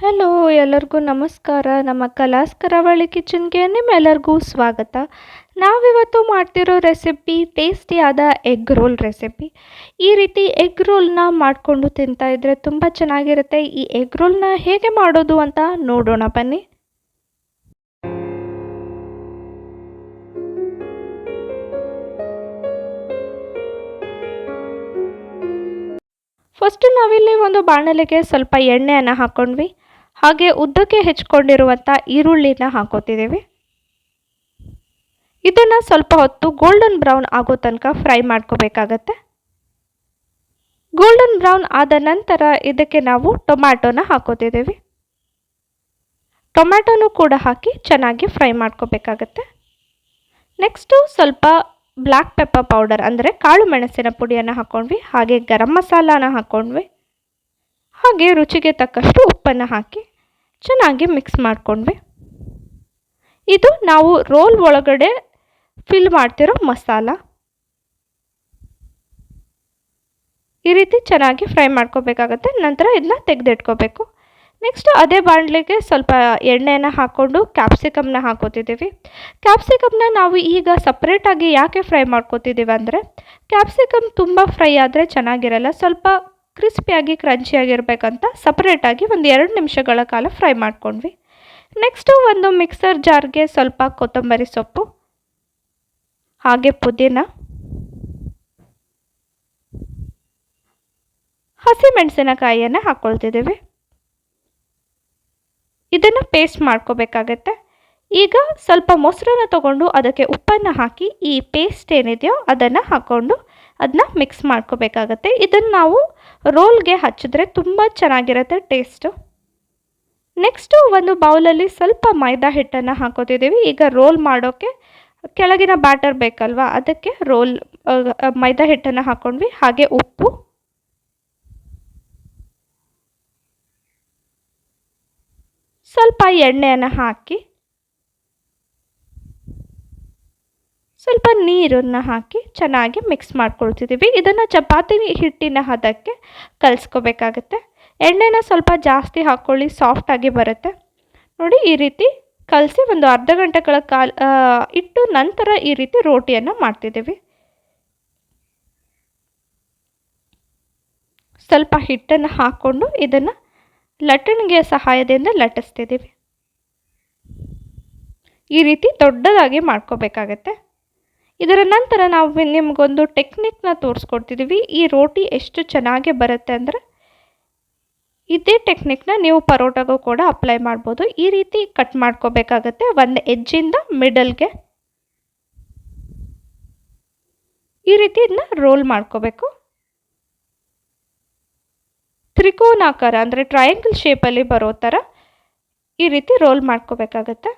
Hello ಎಲ್ಲರಿಗೂ ನಮಸ್ಕಾರ. ನಮ್ಮ ಕಲಾಸ್ ಕರಾವಳಿ ಕಿಚನ್ಗೆ ನಿಮ್ಮೆಲ್ಲರಿಗೂ ಸ್ವಾಗತ. ನಾವಿವತ್ತು ಮಾಡ್ತಿರೋ ರೆಸಿಪಿ ಟೇಸ್ಟಿಯಾದ ಎಗ್ ರೋಲ್ ರೆಸಿಪಿ. ಈ ರೀತಿ ಎಗ್ ರೋಲ್ನ ಮಾಡಿಕೊಂಡು ತಿಂತಾ ಇದ್ದರೆ ತುಂಬ ಚೆನ್ನಾಗಿರುತ್ತೆ. ಈ ಎಗ್ ರೋಲ್ನ ಹೇಗೆ ಮಾಡೋದು ಅಂತ ನೋಡೋಣ ಬನ್ನಿ. ಫಸ್ಟು ನಾವಿಲ್ಲಿ ಒಂದು ಬಾಣಲೆಗೆ ಸ್ವಲ್ಪ ಎಣ್ಣೆಯನ್ನು ಹಾಕ್ಕೊಂಡ್ವಿ. ಹಾಗೆ ಉದ್ದಕ್ಕೆ ಹೆಚ್ಕೊಂಡಿರುವಂಥ ಈರುಳ್ಳಿನ ಹಾಕೋತಿದ್ದೀವಿ. ಇದನ್ನು ಸ್ವಲ್ಪ ಹೊತ್ತು ಗೋಲ್ಡನ್ ಬ್ರೌನ್ ಆಗೋ ತನಕ ಫ್ರೈ ಮಾಡ್ಕೋಬೇಕಾಗತ್ತೆ. ಗೋಲ್ಡನ್ ಬ್ರೌನ್ ಆದ ನಂತರ ಇದಕ್ಕೆ ನಾವು ಟೊಮ್ಯಾಟೋನ ಹಾಕೋತಿದ್ದೀವಿ. ಟೊಮ್ಯಾಟೋನು ಕೂಡ ಹಾಕಿ ಚೆನ್ನಾಗಿ ಫ್ರೈ ಮಾಡ್ಕೋಬೇಕಾಗತ್ತೆ. ನೆಕ್ಸ್ಟು ಸ್ವಲ್ಪ ಬ್ಲ್ಯಾಕ್ ಪೆಪ್ಪರ್ ಪೌಡರ್ ಅಂದರೆ ಕಾಳು ಮೆಣಸಿನ ಪುಡಿಯನ್ನು ಹಾಕ್ಕೊಂಡ್ವಿ. ಹಾಗೆ ಗರಂ ಮಸಾಲಾನ ಹಾಕ್ಕೊಂಡ್ವಿ. ಹಾಗೆ ರುಚಿಗೆ ತಕ್ಕಷ್ಟು ಉಪ್ಪನ್ನು ಹಾಕಿ ಚೆನ್ನಾಗಿ ಮಿಕ್ಸ್ ಮಾಡ್ಕೊಂಡ್ವಿ. ಇದು ನಾವು ರೋಲ್ ಒಳಗಡೆ ಫಿಲ್ ಮಾಡ್ತಿರೋ ಮಸಾಲ. ಈ ರೀತಿ ಚೆನ್ನಾಗಿ ಫ್ರೈ ಮಾಡ್ಕೋಬೇಕಾಗತ್ತೆ. ನಂತರ ಇದನ್ನ ತೆಗೆದಿಟ್ಕೋಬೇಕು. ನೆಕ್ಸ್ಟ್ ಅದೇ ಬಾಣಲೆಗೆ ಸ್ವಲ್ಪ ಎಣ್ಣೆನ ಹಾಕ್ಕೊಂಡು ಕ್ಯಾಪ್ಸಿಕಮ್ನ ಹಾಕೋತಿದ್ದೀವಿ. ಕ್ಯಾಪ್ಸಿಕಮ್ನ ನಾವು ಈಗ ಸಪ್ರೇಟಾಗಿ ಯಾಕೆ ಫ್ರೈ ಮಾಡ್ಕೋತಿದ್ದೀವಿ ಅಂದರೆ ಕ್ಯಾಪ್ಸಿಕಮ್ ತುಂಬ ಫ್ರೈ ಆದರೆ ಚೆನ್ನಾಗಿರಲ್ಲ. ಸ್ವಲ್ಪ ಕ್ರಿಸ್ಪಿಯಾಗಿ ಕ್ರಂಚಿಯಾಗಿರ್ಬೇಕಂತ ಸಪ್ರೇಟಾಗಿ ಒಂದು 2 ನಿಮಿಷಗಳ ಕಾಲ ಫ್ರೈ ಮಾಡ್ಕೊಂಡ್ವಿ. ನೆಕ್ಸ್ಟು ಒಂದು ಮಿಕ್ಸರ್ ಜಾರ್ಗೆ ಸ್ವಲ್ಪ ಕೊತ್ತಂಬರಿ ಸೊಪ್ಪು ಹಾಗೆ ಪುದೀನ, ಹಸಿಮೆಣಸಿನಕಾಯಿಯನ್ನು ಹಾಕ್ಕೊಳ್ತಿದ್ದೀವಿ. ಇದನ್ನು ಪೇಸ್ಟ್ ಮಾಡ್ಕೋಬೇಕಾಗತ್ತೆ. ಈಗ ಸ್ವಲ್ಪ ಮೊಸರನ್ನ ತೊಗೊಂಡು ಅದಕ್ಕೆ ಉಪ್ಪನ್ನು ಹಾಕಿ ಈ ಪೇಸ್ಟ್ ಏನಿದೆಯೋ ಅದನ್ನು ಹಾಕ್ಕೊಂಡು ಅದನ್ನ ಮಿಕ್ಸ್ ಮಾಡ್ಕೋಬೇಕಾಗತ್ತೆ. ಇದನ್ನು ನಾವು ರೋಲ್ಗೆ ಹಚ್ಚಿದ್ರೆ ತುಂಬ ಚೆನ್ನಾಗಿರುತ್ತೆ ಟೇಸ್ಟು. ನೆಕ್ಸ್ಟು ಒಂದು ಬೌಲಲ್ಲಿ ಸ್ವಲ್ಪ ಮೈದಾ ಹಿಟ್ಟನ್ನು ಹಾಕೋತಿದ್ದೀವಿ. ಈಗ ರೋಲ್ ಮಾಡೋಕ್ಕೆ ಕೆಳಗಿನ ಬ್ಯಾಟರ್ ಬೇಕಲ್ವಾ, ಅದಕ್ಕೆ ಮೈದಾ ಹಿಟ್ಟನ್ನು ಹಾಕ್ಕೊಂಡ್ವಿ. ಹಾಗೆ ಉಪ್ಪು, ಸ್ವಲ್ಪ ಎಣ್ಣೆಯನ್ನು ಹಾಕಿ ಸ್ವಲ್ಪ ನೀರನ್ನು ಹಾಕಿ ಚೆನ್ನಾಗಿ ಮಿಕ್ಸ್ ಮಾಡ್ಕೊಳ್ತಿದ್ದೀವಿ. ಇದನ್ನು ಚಪಾತಿ ಹಿಟ್ಟಿನ ಹದಕ್ಕೆ ಕಲಿಸ್ಕೋಬೇಕಾಗತ್ತೆ. ಎಣ್ಣೆನ ಸ್ವಲ್ಪ ಜಾಸ್ತಿ ಹಾಕ್ಕೊಳ್ಳಿ, ಸಾಫ್ಟಾಗಿ ಬರುತ್ತೆ. ನೋಡಿ ಈ ರೀತಿ ಕಲಸಿ ಒಂದು ಅರ್ಧ ಗಂಟೆಗಳ ಕಾಲ ಇಟ್ಟು ನಂತರ ಈ ರೀತಿ ರೋಟಿಯನ್ನು ಮಾಡ್ತಿದ್ದೀವಿ. ಸ್ವಲ್ಪ ಹಿಟ್ಟನ್ನು ಹಾಕ್ಕೊಂಡು ಇದನ್ನು ಲಟ್ಟಣಿಗೆಯ ಸಹಾಯದಿಂದ ಲಟ್ಟಿಸ್ತಿದ್ದೀವಿ. ಈ ರೀತಿ ದೊಡ್ಡದಾಗಿ ಮಾಡ್ಕೋಬೇಕಾಗತ್ತೆ. ಇದರ ನಂತರ ನಾವು ನಿಮಗೊಂದು ಟೆಕ್ನಿಕ್ನ ತೋರಿಸ್ಕೊಡ್ತಿದ್ದೀವಿ. ಈ ರೋಟಿ ಎಷ್ಟು ಚೆನ್ನಾಗಿ ಬರುತ್ತೆ ಅಂದರೆ ಇದೇ ಟೆಕ್ನಿಕ್ನ ನೀವು ಪರೋಟಾಗೂ ಕೂಡ ಅಪ್ಲೈ ಮಾಡ್ಬೋದು. ಈ ರೀತಿ ಕಟ್ ಮಾಡ್ಕೋಬೇಕಾಗತ್ತೆ. ಒಂದು ಎಡ್ಜಿಂದ ಮಿಡಲ್ಗೆ ಈ ರೀತಿ ಇದನ್ನ ರೋಲ್ ಮಾಡ್ಕೋಬೇಕು. ತ್ರಿಕೋನಾಕಾರ ಅಂದರೆ ಟ್ರಯಾಂಗಲ್ ಶೇಪಲ್ಲಿ ಬರೋ ಥರ ಈ ರೀತಿ ರೋಲ್ ಮಾಡ್ಕೋಬೇಕಾಗತ್ತೆ.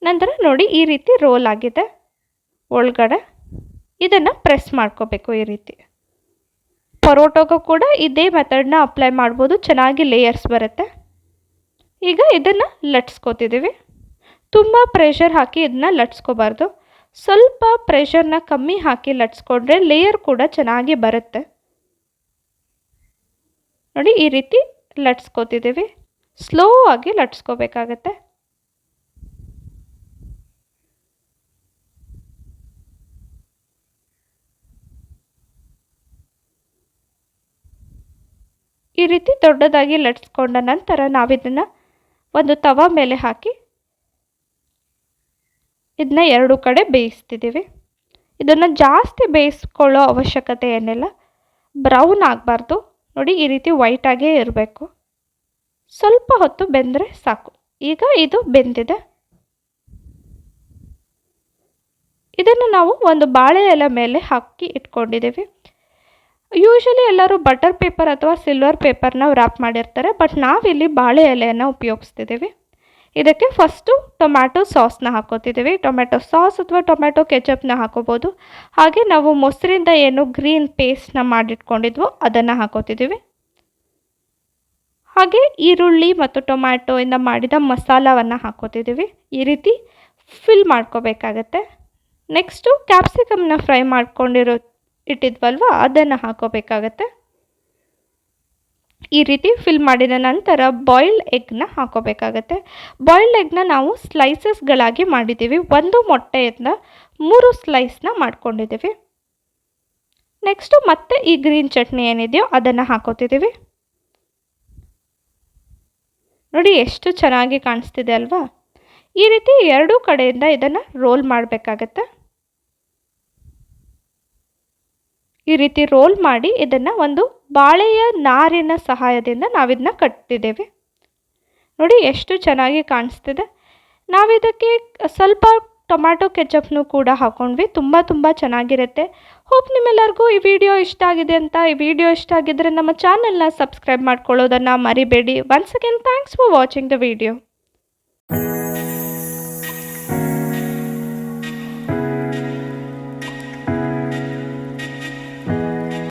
ನಂತರ ನೋಡಿ ಈ ರೀತಿ ರೋಲ್ ಆಗಿದೆ ಒಳಗಡೆ. ಇದನ್ನು ಪ್ರೆಸ್ ಮಾಡ್ಕೋಬೇಕು. ಈ ರೀತಿ ಪರೋಟೋಗೂ ಕೂಡ ಇದೇ ಮೆಥಡ್ನ ಅಪ್ಲೈ ಮಾಡ್ಬೋದು. ಚೆನ್ನಾಗಿ ಲೇಯರ್ಸ್ ಬರುತ್ತೆ. ಈಗ ಇದನ್ನು ಲಟ್ಸ್ಕೊತಿದ್ದೀವಿ. ತುಂಬ ಪ್ರೆಷರ್ ಹಾಕಿ ಇದನ್ನ ಲಟ್ಸ್ಕೋಬಾರ್ದು. ಸ್ವಲ್ಪ ಪ್ರೆಷರ್ನ ಕಮ್ಮಿ ಹಾಕಿ ಲಟ್ಸ್ಕೊಂಡ್ರೆ ಲೇಯರ್ ಕೂಡ ಚೆನ್ನಾಗಿ ಬರುತ್ತೆ. ನೋಡಿ ಈ ರೀತಿ ಲಟ್ಸ್ಕೊತಿದ್ದೀವಿ. ಸ್ಲೋ ಆಗಿ ಲಟ್ಸ್ಕೋಬೇಕಾಗತ್ತೆ. ಈ ರೀತಿ ದೊಡ್ಡದಾಗಿ ಲಟ್ಸ್ಕೊಂಡ ನಂತರ ನಾವಿದನ್ನು ಒಂದು ತವಾ ಮೇಲೆ ಹಾಕಿ ಇದನ್ನ 2 ಕಡೆ ಬೇಯಿಸ್ತಿದ್ದೀವಿ. ಇದನ್ನು ಜಾಸ್ತಿ ಬೇಯಿಸ್ಕೊಳ್ಳೋ ಅವಶ್ಯಕತೆ ಏನಿಲ್ಲ. ಬ್ರೌನ್ ಆಗಬಾರ್ದು. ನೋಡಿ ಈ ರೀತಿ ವೈಟಾಗೇ ಇರಬೇಕು. ಸ್ವಲ್ಪ ಹೊತ್ತು ಬೆಂದರೆ ಸಾಕು. ಈಗ ಇದು ಬೆಂದಿದೆ. ಇದನ್ನು ನಾವು ಒಂದು ಬಾಳೆ ಎಲೆ ಮೇಲೆ ಹಾಕಿ ಇಟ್ಕೊಂಡಿದ್ದೀವಿ. ಯೂಶಲಿ ಎಲ್ಲರೂ ಬಟರ್ ಪೇಪರ್ ಅಥವಾ ಸಿಲ್ವರ್ ಪೇಪರ್ನ ವ್ರ್ಯಾಪ್ ಮಾಡಿರ್ತಾರೆ. ಬಟ್ ನಾವಿಲ್ಲಿ ಬಾಳೆ ಎಲೆಯನ್ನು ಉಪಯೋಗಿಸ್ತಿದ್ದೀವಿ. ಇದಕ್ಕೆ ಫಸ್ಟು ಟೊಮ್ಯಾಟೊ ಸಾಸ್ನ ಹಾಕೋತಿದ್ದೀವಿ. ಟೊಮ್ಯಾಟೊ ಸಾಸ್ ಅಥವಾ ಟೊಮ್ಯಾಟೊ ಕೆಚಪ್ನ ಹಾಕೋಬೋದು. ಹಾಗೆ ನಾವು ಮೊಸರಿಂದ ಏನು ಗ್ರೀನ್ ಪೇಸ್ಟ್ನ ಮಾಡಿಟ್ಕೊಂಡಿದ್ವೋ ಅದನ್ನು ಹಾಕೋತಿದ್ದೀವಿ. ಹಾಗೆ ಈರುಳ್ಳಿ ಮತ್ತು ಟೊಮ್ಯಾಟೊಯಿಂದ ಮಾಡಿದ ಮಸಾಲವನ್ನು ಹಾಕೋತಿದ್ದೀವಿ. ಈ ರೀತಿ ಫಿಲ್ ಮಾಡ್ಕೋಬೇಕಾಗತ್ತೆ. ನೆಕ್ಸ್ಟು ಕ್ಯಾಪ್ಸಿಕಮ್ನ ಫ್ರೈ ಮಾಡ್ಕೊಂಡಿರೋ ಇಟ್ಟಿದ್ವಲ್ವ ಅದನ್ನು ಹಾಕೋಬೇಕಾಗತ್ತೆ. ಈ ರೀತಿ ಫಿಲ್ ಮಾಡಿದ ನಂತರ ಬಾಯ್ಲ್ಡ್ ಎಗ್ನ ಹಾಕೋಬೇಕಾಗತ್ತೆ. ಬಾಯ್ಲ್ಡ್ ಎಗ್ನ ನಾವು ಸ್ಲೈಸಸ್ಗಳಾಗಿ ಮಾಡಿದ್ದೀವಿ. ಒಂದು ಮೊಟ್ಟೆಯಿಂದ 3 ಸ್ಲೈಸ್ನ ಮಾಡ್ಕೊಂಡಿದ್ದೀವಿ. ನೆಕ್ಸ್ಟು ಮತ್ತೆ ಈ ಗ್ರೀನ್ ಚಟ್ನಿ ಏನಿದೆಯೋ ಅದನ್ನು ಹಾಕೋತಿದ್ದೀವಿ. ನೋಡಿ ಎಷ್ಟು ಚೆನ್ನಾಗಿ ಕಾಣಿಸ್ತಿದೆ ಅಲ್ವಾ? ಈ ರೀತಿ ಎರಡೂ ಕಡೆಯಿಂದ ಇದನ್ನು ರೋಲ್ ಮಾಡಬೇಕಾಗತ್ತೆ. ಈ ರೀತಿ ರೋಲ್ ಮಾಡಿ ಇದನ್ನು ಒಂದು ಬಾಳೆಯ ನಾರಿನ ಸಹಾಯದಿಂದ ನಾವಿದನ್ನ ಕಟ್ತಿದ್ದೇವೆ. ನೋಡಿ ಎಷ್ಟು ಚೆನ್ನಾಗಿ ಕಾಣಿಸ್ತಿದೆ. ನಾವಿದಕ್ಕೆ ಸ್ವಲ್ಪ ಟೊಮ್ಯಾಟೊ ಕೆಚಪ್ನು ಕೂಡ ಹಾಕ್ಕೊಂಡ್ವಿ. ತುಂಬ ಚೆನ್ನಾಗಿರುತ್ತೆ. ಹೋಪ್ ನಿಮ್ಮೆಲ್ಲರಿಗೂ ಈ ವಿಡಿಯೋ ಇಷ್ಟ ಆಗಿದೆ ಅಂತ. ಈ ವಿಡಿಯೋ ಇಷ್ಟ ಆಗಿದ್ದರೆ ನಮ್ಮ ಚಾನಲ್ನ ಸಬ್ಸ್ಕ್ರೈಬ್ ಮಾಡ್ಕೊಳ್ಳೋದನ್ನು ಮರಿಬೇಡಿ. Once again thanks for watching the video.